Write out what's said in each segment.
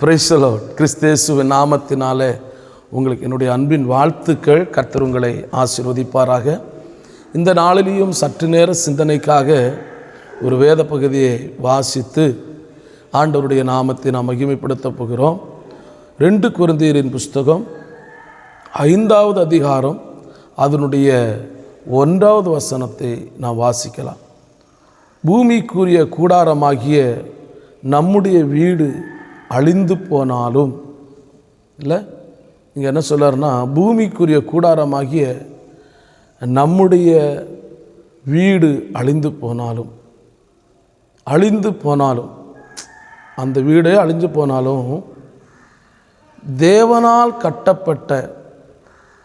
Praise the Lord. கிறிஸ்தேசுவின் நாமத்தினாலே உங்களுக்கு என்னுடைய அன்பின் வாழ்த்துக்கள். கர்த்தர் உங்களை ஆசீர்வதிப்பாராக. இந்த நாளிலேயும் சற்று நேர சிந்தனைக்காக ஒரு வேத பகுதியை வாசித்து ஆண்டவருடைய நாமத்தை நாம் மகிமைப்படுத்த போகிறோம். 2 கொரிந்தியரின் புஸ்தகம் 5வது அதிகாரம் அதனுடைய 1வது வசனத்தை நாம் வாசிக்கலாம். பூமிக்குரிய கூடாரமாகிய நம்முடைய வீடு அழிந்து போனாலும், இல்லை இங்கே என்ன சொல்கிறாருன்னா, பூமிக்குரிய கூடாரமாகிய நம்முடைய வீடு அழிந்து போனாலும் அந்த வீடே அழிஞ்சு போனாலும் தேவனால் கட்டப்பட்ட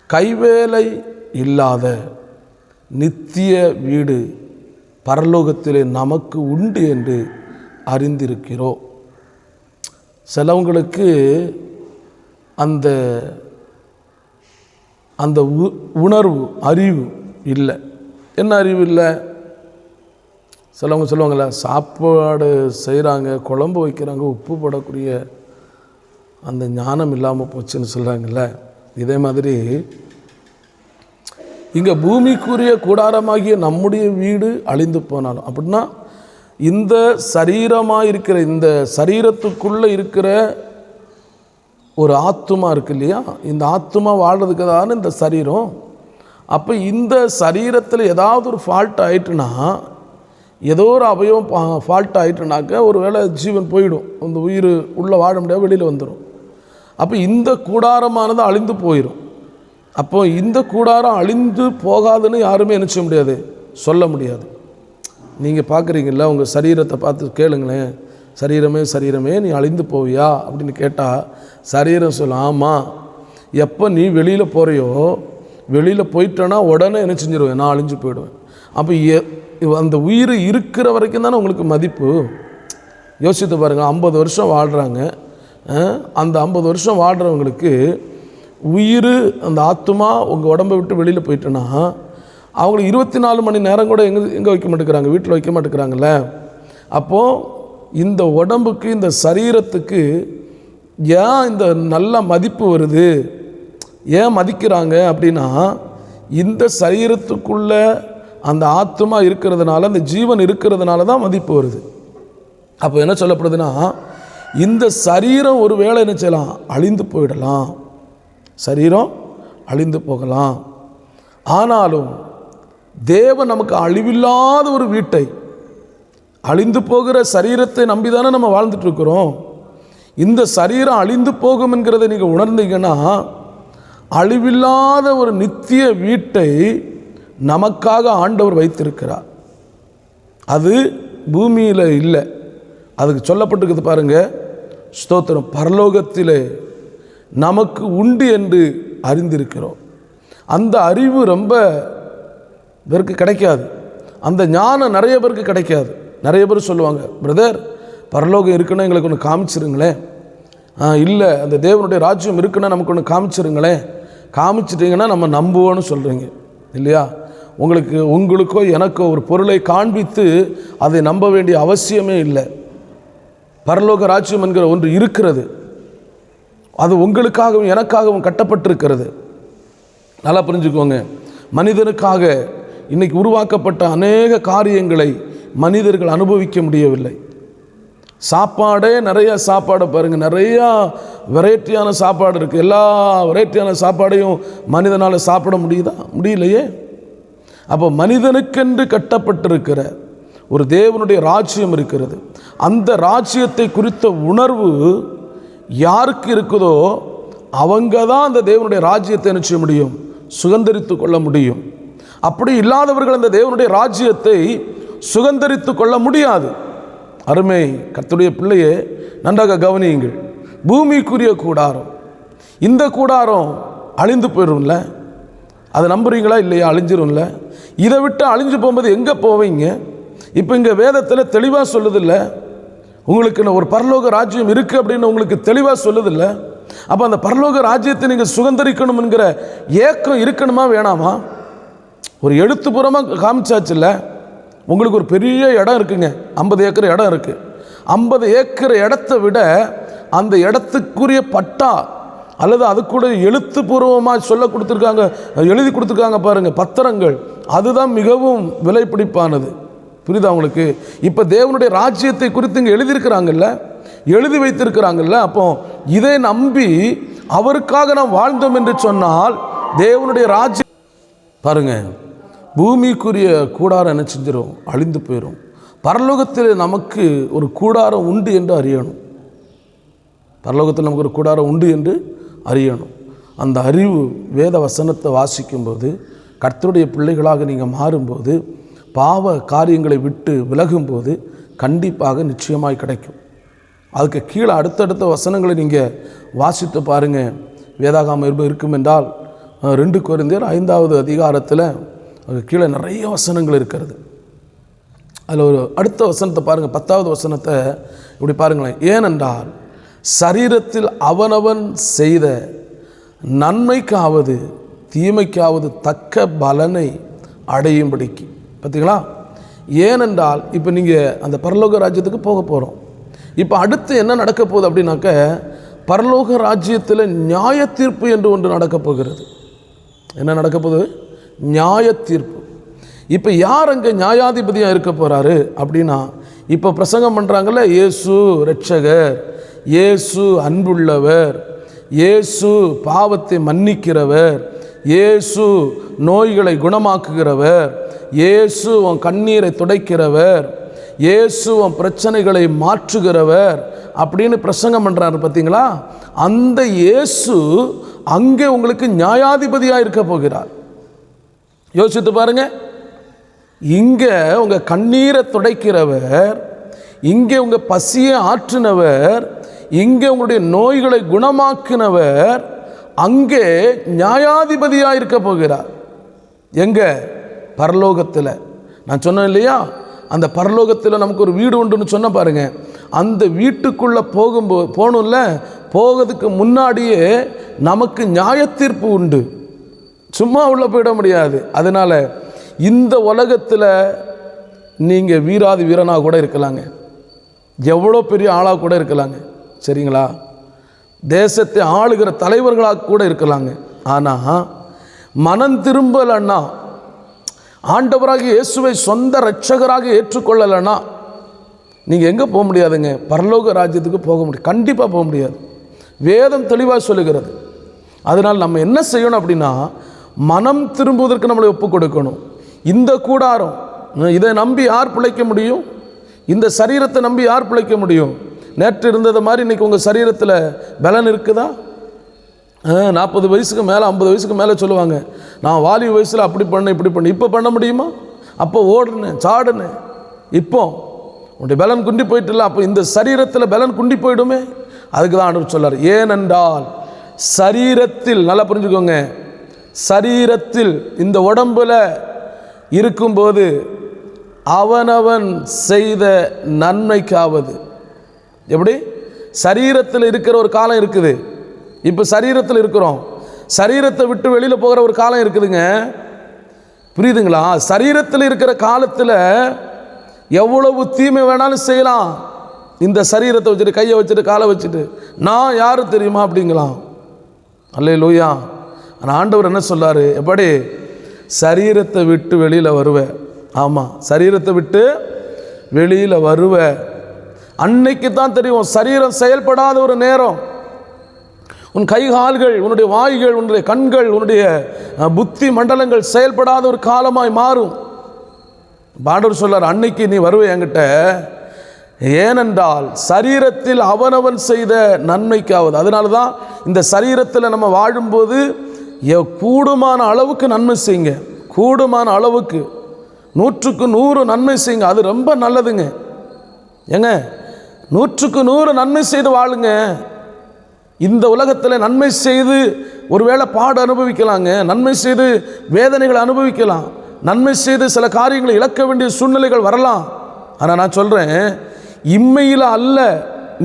கைவேலை இல்லாத நித்திய வீடு பரலோகத்திலே நமக்கு உண்டு என்று அறிந்திருக்கிறோம். சிலவங்களுக்கு அந்த அந்த உணர்வு அறிவு இல்லை. என்ன அறிவு இல்லை? சிலவங்க சொல்லுவாங்கள்ல, சாப்பாடு செய்கிறாங்க, குழம்பு வைக்கிறாங்க, உப்பு போடக்கூடிய அந்த ஞானம் இல்லாமல் போச்சுன்னு சொல்கிறாங்கல்ல. இதே மாதிரி இங்கே பூமிக்குரிய கூடாரமாகிய நம்முடைய வீடு அழிந்து போனாலும், அப்படின்னா இந்த சரீரமாக இருக்கிற இந்த சரீரத்துக்குள்ளே இருக்கிற ஒரு ஆத்துமா இருக்கு இல்லையா, இந்த ஆத்துமா வாழ்கிறதுக்கு தான் இந்த சரீரம். அப்போ இந்த சரீரத்தில் ஏதாவது ஒரு ஃபால்ட் ஆகிட்டுனா, ஏதோ ஒரு அவயம் ஃபால்ட் ஆகிட்டுனாக்க ஒரு வேளை ஜீவன் போயிடும், அந்த உயிர் உள்ளே வாழ முடியாது, வெளியில் வந்துடும். அப்போ இந்த கூடாரமானது அழிந்து போயிடும். அப்போ இந்த கூடாரம் அழிந்து போகாதுன்னு யாருமே என்ன செய்ய முடியாது, சொல்ல முடியாது. நீங்கள் பார்க்குறீங்களா, உங்கள் சரீரத்தை பார்த்து கேளுங்களேன், சரீரமே நீ அழிந்து போவியா அப்படின்னு கேட்டால் சரீரம் சொல்ல, ஆமாம், எப்போ நீ வெளியில் போகிறையோ, வெளியில் போயிட்டேன்னா உடனே என்ன செஞ்சிருவேன், நான் அழிஞ்சு போயிடுவேன். அப்போ அந்த உயிர் இருக்கிற வரைக்கும் தானே உங்களுக்கு மதிப்பு. யோசித்து பாருங்கள், 50 வருஷம் வாழ்கிறாங்க. அந்த 50 வருஷம் வாழ்கிறவங்களுக்கு உயிர், அந்த ஆத்துமா உங்கள் உடம்பை விட்டு வெளியில் போயிட்டேன்னா அவங்களுக்கு 24 மணி நேரம் கூட எங்கே வைக்க மாட்டேங்கிறாங்க, வீட்டில் வைக்க மாட்டேங்கிறாங்கல்ல. அப்போது இந்த உடம்புக்கு, இந்த சரீரத்துக்கு ஏன் இந்த நல்ல மதிப்பு வருது, ஏன் மதிக்கிறாங்க அப்படின்னா, இந்த சரீரத்துக்குள்ள அந்த ஆத்மா இருக்கிறதுனால, அந்த ஜீவன் இருக்கிறதுனால தான் மதிப்பு வருது. அப்போ என்ன சொல்லப்படுதுன்னா, இந்த சரீரம் ஒரு வேளை என்ன செய்யலாம், அழிந்து போயிடலாம், சரீரம் அழிந்து போகலாம். ஆனாலும் தேவன் நமக்கு அழிவில்லாத ஒரு வீட்டை, அழிந்து போகிற சரீரத்தை நம்பி தானே நம்ம வாழ்ந்துட்டு இருக்கிறோம். இந்த சரீரம் அழிந்து போகும் என்கிறத நீங்கள் உணர்ந்தீங்கன்னா, அழிவில்லாத ஒரு நித்திய வீட்டை நமக்காக ஆண்டவர் வைத்திருக்கிறார். அது பூமியில் இல்லை, அதுக்கு சொல்லப்பட்டிருக்குது பாருங்க, ஸ்தோத்திரம், பரலோகத்திலே நமக்கு உண்டு என்று அறிந்திருக்கிறோம். அந்த அறிவு ரொம்ப பேருக்கு கிடைக்காது, அந்த ஞானம் நிறைய பேருக்கு கிடைக்காது. நிறைய பேர் சொல்லுவாங்க, பிரதர் பரலோகம் இருக்குன்னா எங்களுக்கு ஒன்று காமிச்சிருங்களேன். இல்லை, அந்த தேவனுடைய ராஜ்யம் இருக்குன்னா நமக்கு ஒன்று காமிச்சிருங்களேன். காமிச்சிட்டிங்கன்னா நம்ம நம்புவோன்னு சொல்கிறீங்க இல்லையா? உங்களுக்கோ எனக்கோ ஒரு பொருளை காண்பித்து அதை நம்ப வேண்டிய அவசியமே இல்லை. பரலோக ராஜ்யம் என்கிற ஒன்று இருக்கிறது, அது உங்களுக்காகவும் எனக்காகவும் கட்டப்பட்டிருக்கிறது. நல்லா புரிஞ்சுக்கோங்க. மனிதனுக்காக இன்றைக்கி உருவாக்கப்பட்ட அநேக காரியங்களை மனிதர்கள் அனுபவிக்க முடியவில்லை. சாப்பாடே நிறைய சாப்பாடை பாருங்கள், நிறையா வெரைட்டியான சாப்பாடு இருக்குது. எல்லா வெரைட்டியான சாப்பாடையும் மனிதனால் சாப்பிட முடியலையே. அப்போ மனிதனுக்கென்று கட்டப்பட்டிருக்கிற ஒரு தேவனுடைய ராஜ்யம் இருக்கிறது. அந்த ராஜ்யத்தை குறித்த உணர்வு யாருக்கு இருக்குதோ அவங்க தான் அந்த தேவனுடைய ராஜ்யத்தை என்ன செய்ய முடியும், சுதந்தரித்து கொள்ள முடியும். அப்படி இல்லாதவர்கள் அந்த தேவனுடைய ராஜ்யத்தை சுதந்தரித்து கொள்ள முடியாது. அருமை கர்த்தருடைய பிள்ளையே, நன்றாக கவனியுங்கள். பூமிக்குரிய கூடாரம், இந்த கூடாரம் அழிந்து போயிடும்ல, அதை நம்புறீங்களா இல்லையா? அழிஞ்சிரும்ல. இதை விட்டு அழிஞ்சு போகும்போது எங்கே போவீங்க? இப்போ இங்கே வேதத்தில் தெளிவாக சொல்லுதில்ல, உங்களுக்கு ஒரு பரலோக ராஜ்யம் இருக்குது அப்படின்னு உங்களுக்கு தெளிவாக சொல்லுதில்ல. அப்போ அந்த பரலோக ராஜ்யத்தை நீங்கள் சுதந்தரிக்கணும் என்கிற ஏக்கம் இருக்கணுமா வேணாமா? ஒரு எழுத்துப்புறமாக காமிச்சாச்சுல்ல, உங்களுக்கு ஒரு பெரிய இடம் இருக்குங்க, 50 ஏக்கர் இடம் இருக்குது. 50 ஏக்கர் இடத்தை விட அந்த இடத்துக்குரிய பட்டா அல்லது அது கூட எழுத்துப்பூர்வமாக சொல்ல கொடுத்துருக்காங்க, எழுதி கொடுத்துருக்காங்க பாருங்கள், பத்திரங்கள், அதுதான் மிகவும் விலை பிடிப்பானது. புரியுதா உங்களுக்கு? இப்போ தேவனுடைய ராஜ்யத்தை குறித்து இங்கே எழுதியிருக்கிறாங்கல்ல, எழுதி வைத்திருக்கிறாங்கல்ல. அப்போ இதை நம்பி அவருக்காக நாம் வாழ்ந்தோம் என்று சொன்னால் தேவனுடைய ராஜ்யம் பாருங்க, பூமிக்குரிய கூடாரம் என்ன செஞ்சிடும்? அழிந்து போயிடும். பரலோகத்தில் நமக்கு ஒரு கூடாரம் உண்டு என்று அறியணும். பரலோகத்தில் நமக்கு ஒரு கூடாரம் உண்டு என்று அறியணும். அந்த அறிவு வேத வசனத்தை வாசிக்கும்போது, கர்த்தருடைய பிள்ளைகளாக நீங்கள் மாறும்போது, பாவ காரியங்களை விட்டு விலகும்போது கண்டிப்பாக நிச்சயமாய் கிடைக்கும். அதுக்கு கீழே அடுத்தடுத்த வசனங்களை நீங்கள் வாசித்து பாருங்கள். வேதாகமம் இருக்கும் என்றால் 2 கொரிந்தியர் 5வது அதிகாரத்தில் அதுக்கு கீழே நிறைய வசனங்கள் இருக்கிறது. அதில் ஒரு அடுத்த வசனத்தை பாருங்கள், 10வது வசனத்தை இப்படி பாருங்களேன். ஏனென்றால் சரீரத்தில் அவனவன் செய்த நன்மைக்காவது தீமைக்காவது தக்க பலனை அடையும்படிக்கு. பார்த்தீங்களா? ஏனென்றால் இப்போ நீங்கள் அந்த பரலோக ராஜ்யத்துக்கு போக போகிறோம். இப்போ அடுத்து என்ன நடக்க போகுது அப்படின்னாக்க, பரலோக ராஜ்யத்தில் நியாய தீர்ப்பு என்று ஒன்று நடக்க போகிறது. என்ன நடக்க போகுது? நியாய தீர்ப்பு. இப்போ யார் அங்கே நியாயாதிபதியாக இருக்க போகிறாரு அப்படின்னா, இப்போ பிரசங்கம் பண்ணுறாங்கல்ல, இயேசு இரட்சகர், இயேசு அன்புள்ளவர், இயேசு பாவத்தை மன்னிக்கிறவர், இயேசு நோய்களை குணமாக்குகிறவர், இயேசு உன் கண்ணீரை துடைக்கிறவர், இயேசு உன் பிரச்சனைகளை மாற்றுகிறவர் அப்படின்னு பிரசங்கம் பண்ணுறாரு. பார்த்தீங்களா? அந்த இயேசு அங்கே உங்களுக்கு நியாயாதிபதியாக இருக்க போகிறார். யோசித்து பாருங்க. இங்கே உங்கள் கண்ணீரை துடைக்கிறவர், இங்கே உங்கள் பசியை ஆற்றினவர், இங்கே உங்களுடைய நோய்களை குணமாக்கினவர் அங்கே நியாயாதிபதியாக இருக்க போகிறார். எங்கே? பரலோகத்தில். நான் சொன்னேன் இல்லையா, அந்த பரலோகத்தில் நமக்கு ஒரு வீடு உண்டுன்னு சொன்ன பாருங்க. அந்த வீட்டுக்குள்ளே போகணும்ல, போகிறதுக்கு முன்னாடியே நமக்கு நியாய தீர்ப்பு உண்டு. சும்மா உள்ளே போயிட முடியாது. அதனால் இந்த உலகத்தில் நீங்கள் வீராதி வீரனாக கூட இருக்கலாங்க, எவ்வளோ பெரிய ஆளாக கூட இருக்கலாங்க, சரிங்களா? தேசத்தை ஆளுகிற தலைவர்களாக கூட இருக்கலாங்க. ஆனால் மனம் திரும்பலன்னா, ஆண்டவராக இயேசுவை சொந்த இரட்சகராக ஏற்றுக்கொள்ளலைன்னா நீங்கள் எங்கே போக முடியாதுங்க? பரலோக ராஜ்யத்துக்கு போக முடியும், கண்டிப்பாக போக முடியாது. வேதம் தெளிவாக சொல்லுகிறது. அதனால் நம்ம என்ன செய்யணும் அப்படின்னா, மனம் திரும்புவதற்கு நம்மளை ஒப்பு கொடுக்கணும். இந்த கூடாரம், இதை நம்பி யார் பிழைக்க முடியும்? இந்த சரீரத்தை நம்பி யார் பிழைக்க முடியும்? நேற்று இருந்தது மாதிரி இன்றைக்கி உங்கள் சரீரத்தில் பலன் இருக்குதா? 40 வயசுக்கு மேலே 50 வயசுக்கு மேலே சொல்லுவாங்க, நான் வாலி வயசில் அப்படி பண்ணேன் இப்படி பண்ணேன். இப்போ பண்ண முடியுமா? அப்போ ஓடுனேன் சாடுனேன். இப்போ உன்னுடைய பலன் குண்டி போயிட்டுல, அப்போ இந்த சரீரத்தில் பலன் குண்டி போயிடுமே. அதுக்கு தான் ஆண்டவர் சொல்லார். ஏனென்றால் சரீரத்தில், நல்லா புரிஞ்சுக்கோங்க, சரீரத்தில் இந்த உடம்பில் இருக்கும்போது அவனவன் செய்த நன்மைக்காவது. எப்படி? சரீரத்தில் இருக்கிற ஒரு காலம் இருக்குது. இப்போ சரீரத்தில் இருக்கிறோம், சரீரத்தை விட்டு வெளியில் போகிற ஒரு காலம் இருக்குதுங்க. புரியுதுங்களா? சரீரத்தில் இருக்கிற காலத்தில் எவ்வளவு தீமை வேணாலும் செய்யலாம். இந்த சரீரத்தை வச்சுட்டு, கையை வச்சுட்டு, காலை வச்சுட்டு, நான் யாரு தெரியுமா அப்படிங்களாம். அல்லேலூயா. ஆனால் ஆண்டவர் என்ன சொல்லார்? எப்படி? சரீரத்தை விட்டு வெளியில் வருவேன். ஆமாம், சரீரத்தை விட்டு வெளியில் வருவேன். அன்னைக்கு தான் தெரியும் சரீரம் செயல்படாத ஒரு நேரம். உன் கை கால்கள், உன்னுடைய வாய்கள், உன்னுடைய கண்கள், உன்னுடைய புத்தி மண்டலங்கள் செயல்படாத ஒரு காலமாய் மாறும். ஆண்டவர் சொல்லார், அன்னைக்கு நீ வருவே என்கிட்ட. ஏனென்றால் சரீரத்தில் அவனவன் செய்த நன்மைக்காவது. அதனால தான் இந்த சரீரத்தில் நம்ம வாழும்போது கூடுமான அளவுக்கு நன்மை செய்யுங்க. கூடுமான அளவுக்கு 100க்கு 100 நன்மை செய்யுங்க. அது ரொம்ப நல்லதுங்க. ஏங்க, 100க்கு 100 நன்மை செய்து வாழுங்க. இந்த உலகத்தில் நன்மை செய்து ஒருவேளை பாடு அனுபவிக்கலாங்க, நன்மை செய்து வேதனைகளை அனுபவிக்கலாம், நன்மை செய்து சில காரியங்களை இழக்க வேண்டிய சூழ்நிலைகள் வரலாம். ஆனால் நான் சொல்கிறேன், இம்மையில் அல்ல,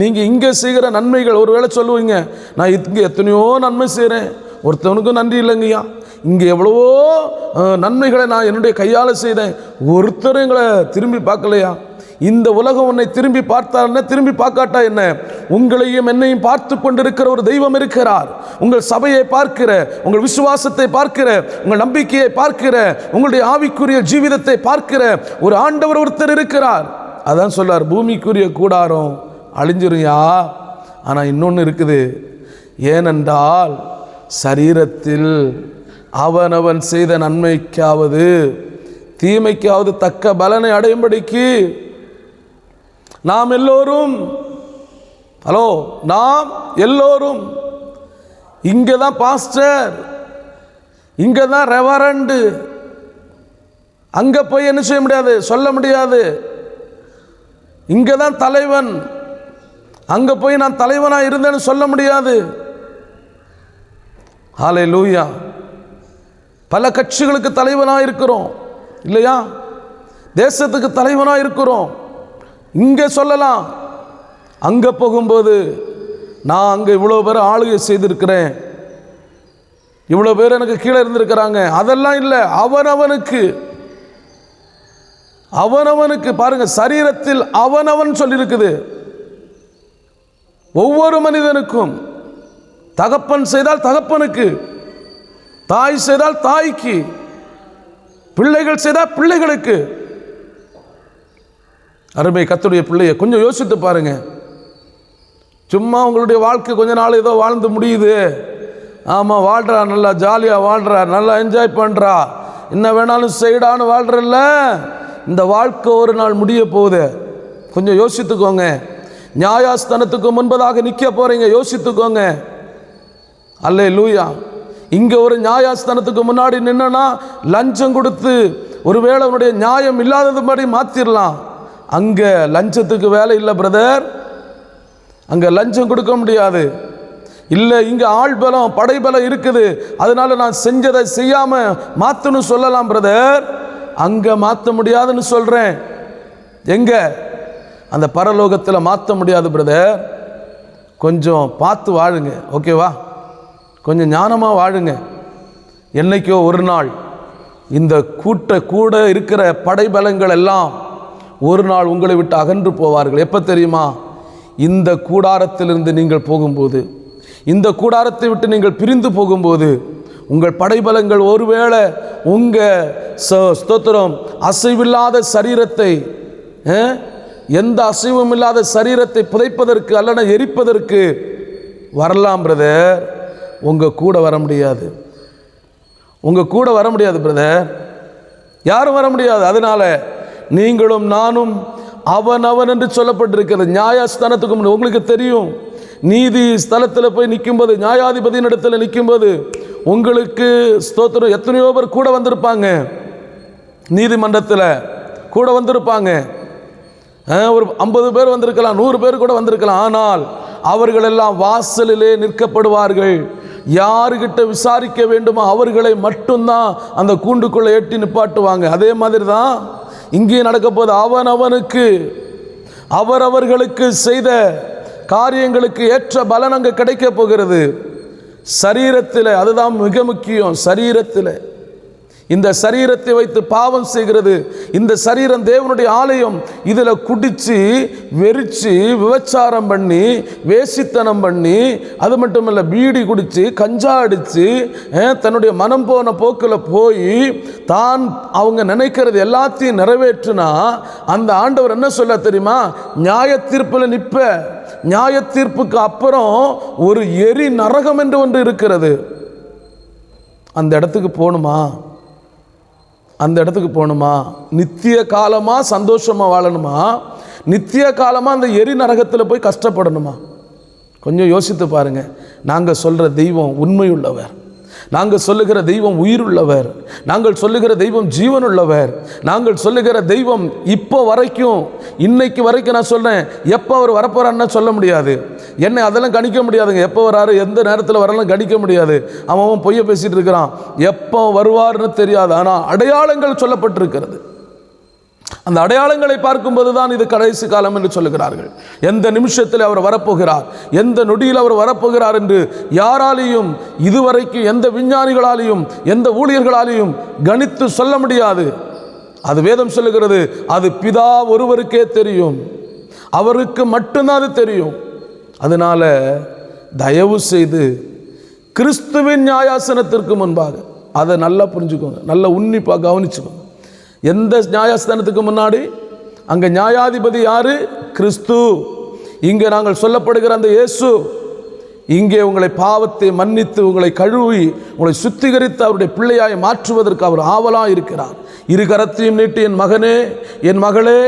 நீங்கள் இங்கே செய்கிற நன்மைகள். ஒருவேளை சொல்லுவீங்க, நான் இங்கே எத்தனையோ நன்மை செய்கிறேன், ஒருத்தவனுக்கும் நன்றி இல்லைங்கய்யா, இங்கே எவ்வளவோ நன்மைகளை நான் என்னுடைய கையால் செய்தேன், ஒருத்தரும் எங்களை திரும்பி பார்க்கலையா. இந்த உலகம் உன்னை திரும்பி பார்த்தால் என்ன, திரும்பி பார்க்காட்டா என்ன, உங்களையும் என்னையும் பார்த்து கொண்டிருக்கிற ஒரு தெய்வம் இருக்கிறார். உங்கள் சபையை பார்க்கிற, உங்கள் விசுவாசத்தை பார்க்கிற, உங்கள் நம்பிக்கையை பார்க்கிற, உங்களுடைய ஆவிக்குரிய ஜீவிதத்தை பார்க்கிற ஒரு ஆண்டவர் ஒருத்தர் இருக்கிறார். அதான் சொல்றார், பூமிக்குரிய கூடாரம் அழிஞ்சிருயா, ஆனால் இன்னொன்று இருக்குது. ஏனென்றால் சரீரத்தில் அவனவன் செய்த நன்மைக்காவது தீமைக்காவது தக்க பலனை அடையும்படிக்கு நாம் எல்லோரும் நாம் எல்லோரும் இங்கே தான் பாஸ்டர், இங்கே தான் ரெவரண்டு, அங்கே போய் என்ன செய்ய முடியாது, சொல்ல முடியாது. இங்கே தான் தலைவன், அங்கே போய் நான் தலைவனாக இருந்தேன்னு சொல்ல முடியாது. ஹல்லேலூயா. பல கட்சிகளுக்கு தலைவனாக இருக்கிறோம் இல்லையா, தேசத்துக்கு தலைவனாக இருக்கிறோம். இங்கே சொல்லலாம், அங்கே போகும்போது நான் அங்கே இவ்வளோ பேர் ஆளுகை செய்திருக்கிறேன், இவ்வளோ பேர் எனக்கு கீழே இருந்திருக்கிறாங்க, அதெல்லாம் இல்லை. அவனவனுக்கு பாருங்க, சரீரத்தில் அவனவன் சொல்லியிருக்குது. ஒவ்வொரு மனிதனுக்கும் தகப்பன் செய்தால் தகப்பனுக்கு, தாய் செய்தால் தாய்க்கு, பிள்ளைகள் செய்தால் பிள்ளைகளுக்கு. அருமை கர்த்தருடைய பிள்ளையை கொஞ்சம் யோசித்து பாருங்க. சும்மா உங்களுடைய வாழ்க்கை கொஞ்ச நாள் ஏதோ வாழ்ந்து முடியுது, ஆமாம் வாழ்றா, நல்லா ஜாலியாக வாழ்றா, நல்லா என்ஜாய் பண்ணுறா, என்ன வேணாலும் செய்டான்னு வாழ்றல்ல, இந்த வாழ்க்கை ஒரு நாள் முடிய போகுது. கொஞ்சம் யோசித்துக்கோங்க. நியாயஸ்தானத்துக்கு முன்பதாக நிற்க போறீங்க, யோசித்துக்கோங்க. அல்லேலூயா. இங்கே ஒரு நியாயஸ்தானத்துக்கு முன்னாடி நின்னா லஞ்சம் கொடுத்து ஒருவேளை அவனுடைய நியாயம் இல்லாதது மாதிரி மாற்றிடலாம். அங்கே லஞ்சத்துக்கு வேலை இல்லை பிரதர், அங்கே லஞ்சம் கொடுக்க முடியாது. இல்லை, இங்கே ஆள் பலம் படைபலம் இருக்குது, அதனால நான் செஞ்சதை செய்யாமல் மாற்றணும்னு சொல்லலாம் பிரதர். அங்கே மாற்ற முடியாதுன்னு சொல்கிறேன். எங்கே? அந்த பரலோகத்தில் மாற்ற முடியாது பிரதர். கொஞ்சம் பார்த்து வாழுங்க, ஓகேவா? கொஞ்சம் ஞானமாக வாழுங்க. என்னைக்கோ ஒரு நாள் இந்த கூட இருக்கிற படைபலங்கள் எல்லாம் ஒரு நாள் உங்களை விட்டு அகன்று போவார்கள். எப்போ தெரியுமா? இந்த கூடாரத்திலிருந்து நீங்கள் போகும்போது, இந்த கூடாரத்தை விட்டு நீங்கள் பிரிந்து போகும்போது, உங்கள் படைபலங்கள் ஒருவேளை உங்கள் ஸ்தோத்திரம் அசைவில்லாத சரீரத்தை, எந்த அசைவும் இல்லாத சரீரத்தை புதைப்பதற்கு அல்லன எரிப்பதற்கு வரலாம் பிரதர். உங்கள் கூட வர முடியாது, உங்கள் கூட வர முடியாது பிரதர், யாரும் வர முடியாது. அதனால நீங்களும் நானும் அவன் என்று சொல்லப்பட்டிருக்கிறது. நியாயஸ்தானத்துக்கு முன்னாடி உங்களுக்கு தெரியும், நீதி ஸ்தலத்தில் போய் நிற்கும்போது, நியாயாதிபதியின் இடத்துல நிற்கும்போது உங்களுக்கு ஸ்தோத்திரம் எத்தனையோ பேர் கூட வந்திருப்பாங்க, நீதிமன்றத்தில் கூட வந்திருப்பாங்க. ஒரு 50 பேர் வந்திருக்கலாம், 100 பேர் கூட வந்திருக்கலாம். ஆனால் அவர்களெல்லாம் வாசலிலே நிற்கப்படுவார்கள். யாருக்கிட்ட விசாரிக்க வேண்டுமோ அவர்களை மட்டும்தான் அந்த கூண்டுக்குள்ளே ஏற்றி நிப்பாட்டுவாங்க. அதே மாதிரி தான் இங்கே நடக்க போது. அவனுக்கு அவரவர்களுக்கு செய்த காரியங்களுக்கு ஏற்ற பலன் அங்கே கிடைக்க போகிறது. சரீரத்தில், அதுதான் மிக முக்கியம். சரீரத்தில், இந்த சரீரத்தை வைத்து பாவம் செய்கிறது. இந்த சரீரம் தேவனுடைய ஆலயம். இதில் குடித்து வெறிச்சு விபச்சாரம் பண்ணி வேசித்தனம் பண்ணி, அது மட்டும் இல்லை பீடி குடித்து கஞ்சா அடித்து தன்னுடைய மனம் போன போக்கில் போய் தான் அவங்க நினைக்கிறது எல்லாத்தையும் நிறைவேற்றினா அந்த ஆண்டவர் என்ன சொல்ல தெரியுமா? நியாய தீர்ப்பில் நிற்ப. நியாய தீர்ப்புக்கு அப்புறம் ஒரு எரி நரகம் என்று ஒன்று இருக்கிறது. அந்த இடத்துக்கு போகணுமா? அந்த இடத்துக்கு போகணுமா? நித்திய காலமாக சந்தோஷமாக வாழணுமா? நித்திய காலமாக அந்த எரி நரகத்தில் போய் கஷ்டப்படணுமா? கொஞ்சம் யோசித்து பாருங்கள். நாங்கள் சொல்கிற தெய்வம் உண்மையுள்ளவர், நாங்கள் சொல்லுகிற தெய்வம் உயிருள்ளவர், நாங்கள் சொல்லுகிற தெய்வம் ஜீவனுள்ளவர், நாங்கள் சொல்லுகிற தெய்வம் இப்போ வரைக்கும், இன்னைக்கு வரைக்கும் நான் சொல்கிறேன், எப்போ அவர் வரப்போறான்னு சொல்ல முடியாது. என்னை அதெல்லாம் கணிக்க முடியாதுங்க. எப்போ வராரு, எந்த நேரத்தில் வரலாம் கணிக்க முடியாது. அவன் பொய்ய பேசிகிட்டு இருக்கிறான், எப்போ வருவார்னு தெரியாது. ஆனால் அடையாளங்கள் சொல்லப்பட்டிருக்கிறது. அந்த அடையாளங்களை பார்க்கும்போது தான் இது கடைசி காலம் என்று சொல்லுகிறார்கள். எந்த நிமிஷத்தில் அவர் வரப்போகிறார், எந்த நொடியில் அவர் வரப்போகிறார் என்று யாராலையும் இதுவரைக்கும், எந்த விஞ்ஞானிகளாலையும் எந்த ஊழியர்களாலையும் கணித்து சொல்ல முடியாது. அது வேதம் சொல்லுகிறது, அது பிதா ஒருவருக்கே தெரியும், அவருக்கு மட்டும்தான் அது தெரியும். அதனால தயவு செய்து கிறிஸ்துவின் நியாயாசனத்திற்கு முன்பாக அதை நல்லா புரிஞ்சுக்கோங்க, நல்லா உன்னிப்பாக கவனிச்சுக்கோங்க. எந்த நியாயாசனத்துக்கு முன்னாடி? அங்கே நியாயாதிபதி யாரு? கிறிஸ்து. இங்கே நாங்கள் சொல்லப்படுகிற அந்த இயேசு இங்கே உங்களை பாவத்தை மன்னித்து உங்களை கழுவி உங்களை சுத்திகரித்து அவருடைய பிள்ளையாய் மாற்றுவதற்கு அவர் ஆவலாக இருக்கிறார். இரு கரத்தையும் நீட்டி, என் மகனே, என் மகளே,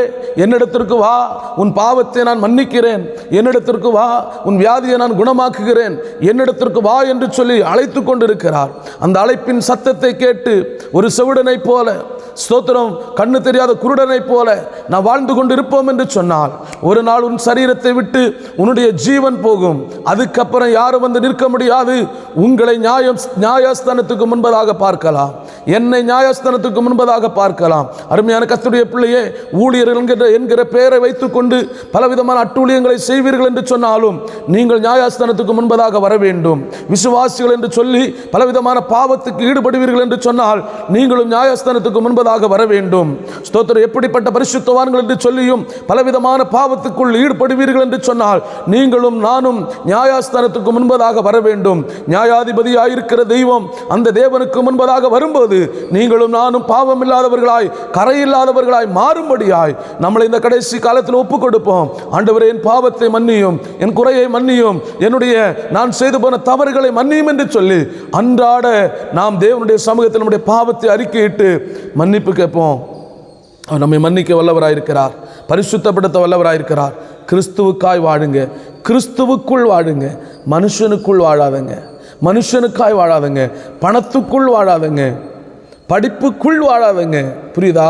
என்னிடத்திற்கு வா, உன் பாவத்தை நான் மன்னிக்கிறேன், என்னிடத்திற்கு வா, உன் வியாதியை நான் குணமாக்குகிறேன், என்னிடத்திற்கு வா என்று சொல்லி அழைத்து கொண்டிருக்கிறார். அந்த அழைப்பின் சத்தத்தை கேட்டு ஒரு செவிடனை போல, ஸ்தோத்திரம், கண்ணு தெரியாத குருடனை போல நான் வாழ்ந்து கொண்டு இருப்போம் என்று சொன்னால், ஒரு நாள் உன் சரீரத்தை விட்டு உன்னுடைய ஜீவன் போகும். அதுக்கப்புறம் யாரும் வந்து நிற்க முடியாது. உங்களை நியாயஸ்தானத்துக்கு முன்பதாக பார்க்கலாம், என்னை நியாயஸ்தானத்துக்கு முன்பதாக பார்க்கலாம். அருமையான கர்த்தருடைய பிள்ளையே, ஊழியர்கள் என்கிற பெயரை வைத்துக்கொண்டு பலவிதமான அட்டூழியங்களை செய்வீர்கள் என்று சொன்னாலும் நீங்கள் நியாயஸ்தானத்துக்கு முன்பதாக வர வேண்டும். விசுவாசிகள் என்று சொல்லி பலவிதமான பாவத்துக்கு ஈடுபடுவீர்கள் என்று சொன்னால் நீங்களும் நியாயஸ்தானத்துக்கு முன்பதாக வர வேண்டும். ஸ்தோத்திரம். எப்படிப்பட்ட பரிசுத்தவான்கள் என்று சொல்லியும் பலவிதமான பாவத்துக்குள் ஈடுபடுவீர்கள் என்று சொன்னால் நீங்களும் நானும் நியாயஸ்தானத்துக்கு முன்பதாக வர வேண்டும். நியாயாதிபதியாயிருக்கிற தெய்வம் அந்த தேவனுக்கு முன்பதாக வரும்போது நீங்களும் நானும் பாவம் இல்லாதவர்களாய், கரையில்லாதவர்களாய் மாறும்படியாய் நம்மளை இந்த கடைசி காலத்தில் ஒப்புக் கொடுப்போம். ஆண்டவரே, என் பாவத்தை மன்னியும், என் குறையை மன்னியும், என்னுடைய நான் செய்து போன தவறுகளை மன்னியும் என்று சொல்லி அன்றாட நாம் தேவனுடைய சமூகத்தில் நம்முடைய பாவத்தை அறிக்கையிட்டு மன்னிப்பு கேட்போம். அவர் நம்மை மன்னிக்க வல்லவராயிருக்கிறார், பரிசுத்தப்படுத்த வல்லவராயிருக்கிறார். கிறிஸ்துவுக்காய் வாழுங்க, கிறிஸ்துவுக்குள் வாழுங்க, மனுஷனுக்குள் வாழாதங்க, மனுஷனுக்காய் வாழாதங்க, பணத்துக்குள் வாழாதங்க, படிப்புக்குள் வாழாதங்க. புரியுதா?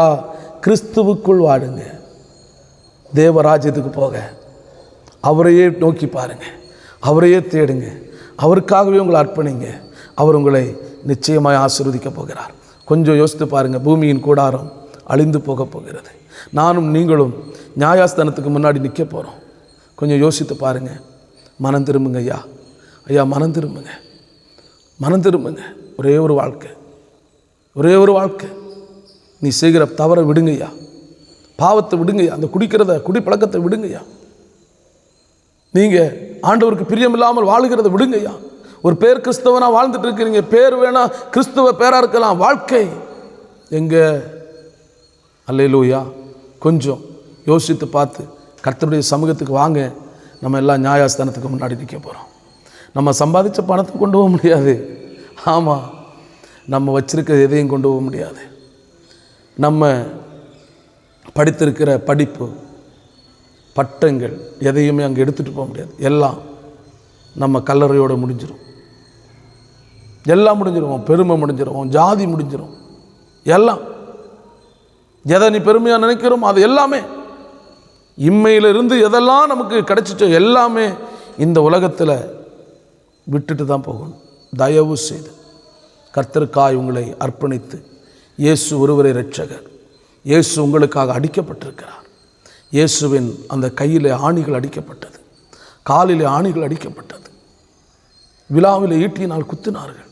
கிறிஸ்துவுக்குள் வாழுங்க. தேவராஜ்யத்துக்கு போக அவரையே நோக்கி பாருங்க, அவரையே தேடுங்க, அவருக்காகவே உங்களை அர்ப்பணிங்க. அவர் உங்களை நிச்சயமாய் ஆசீர்வதிக்க போகிறார். கொஞ்சம் யோசித்து பாருங்கள். பூமியின் கூடாரம் அழிந்து போக போகிறது. நானும் நீங்களும் நியாயஸ்தானத்துக்கு முன்னாடி நிற்க போகிறோம். கொஞ்சம் யோசித்து பாருங்கள். மனம் திரும்புங்க ஐயா, ஐயா, மனம் திரும்புங்க, மனம் திரும்புங்க. ஒரே ஒரு வாழ்க்கை, ஒரே ஒரு வாழ்க்கை. நீ செய்கிற தவறை விடுங்கய்யா, பாவத்தை விடுங்கய்யா, அந்த குடிப்பழக்கத்தை விடுங்கய்யா, நீங்கள் ஆண்டவருக்கு பிரியமில்லாமல் வாழுகிறத விடுங்கய்யா. ஒரு பேர் கிறிஸ்தவனாக வாழ்ந்துட்டு இருக்கிறீங்க, பேர் வேணா கிறிஸ்துவ பேராக இருக்கலாம், வாழ்க்கை எங்கே? அல்லேலூயா. கொஞ்சம் யோசித்து பார்த்து கர்த்தருடைய சமூகத்துக்கு வாங்க. நம்ம எல்லாம் நியாயஸ்தானத்துக்கு முன்னாடி நிற்க போகிறோம். நம்ம சம்பாதிச்ச பணத்தை கொண்டு போக முடியாது. ஆமாம், நம்ம வச்சிருக்க எதையும் கொண்டு போக முடியாது. நம்ம படித்திருக்கிற படிப்பு, பட்டங்கள் எதையுமே அங்கே எடுத்துகிட்டு போக முடியாது. எல்லாம் நம்ம கல்லறையோடு முடிஞ்சிடும், எல்லாம் முடிஞ்சிடும். பெருமை முடிஞ்சிடும், ஜாதி முடிஞ்சிடும், எல்லாம். எதை நீ பெருமையாக நினைக்கிறோம் அது எல்லாமே, இம்மையிலிருந்து எதெல்லாம் நமக்கு கிடைச்சிச்சோ எல்லாமே இந்த உலகத்தில் விட்டுட்டு தான் போகணும். தயவு செய்து கர்த்தருக்காய் உங்களை அர்ப்பணித்து, இயேசு ஒருவரே இரட்சகர், இயேசு உங்களுக்காக அடிக்கப்பட்டிருக்கிறார். இயேசுவின் அந்த கையிலே ஆணிகள் அடிக்கப்பட்டது, காலிலே ஆணிகள் அடிக்கப்பட்டது, விழாவிலே ஈட்டியினால் குத்தினார்கள்,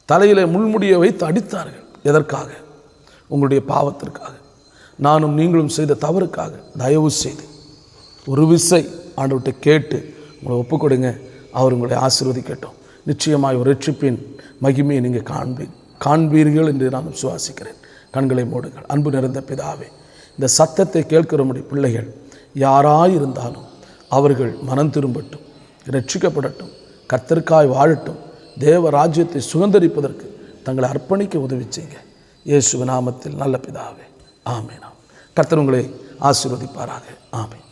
தலையிலே முள்முடியை வைத்து அடித்தார்கள். எதற்காக? உங்களுடைய பாவத்திற்காக, நானும் நீங்களும் செய்த தவறுக்காக. தயவு செய்து ஒரு விசை ஆண்டவர்கிட்ட கேட்டு உங்களை ஒப்புக் கொடுங்க. அவர் உங்களை ஆசீர்வதிக்கட்டும். நிச்சயமாய் ஒரு ரட்சிப்பின் மகிமையை நீங்கள் காண்பீர்கள் என்று நான் விசுவாசிக்கிறேன். கண்களை மூடுங்கள். அன்பு நிறைந்த பிதாவே, இந்த சத்தத்தை கேட்கிற முடிய பிள்ளைகள் யாராயிருந்தாலும் அவர்கள் மனம் திரும்பட்டும், ரட்சிக்கப்படட்டும், கர்த்தருக்காய் வாழட்டும், தேவ ராஜ்யத்தை சுதந்தரிப்பதற்கு தங்களை அர்ப்பணிக்க உதவி செய்யுங்க. இயேசுவின் நாமத்தில் நல்ல பிதாவே, ஆமென். கர்த்தர் உங்களை ஆசீர்வதிப்பாராக. ஆமென்.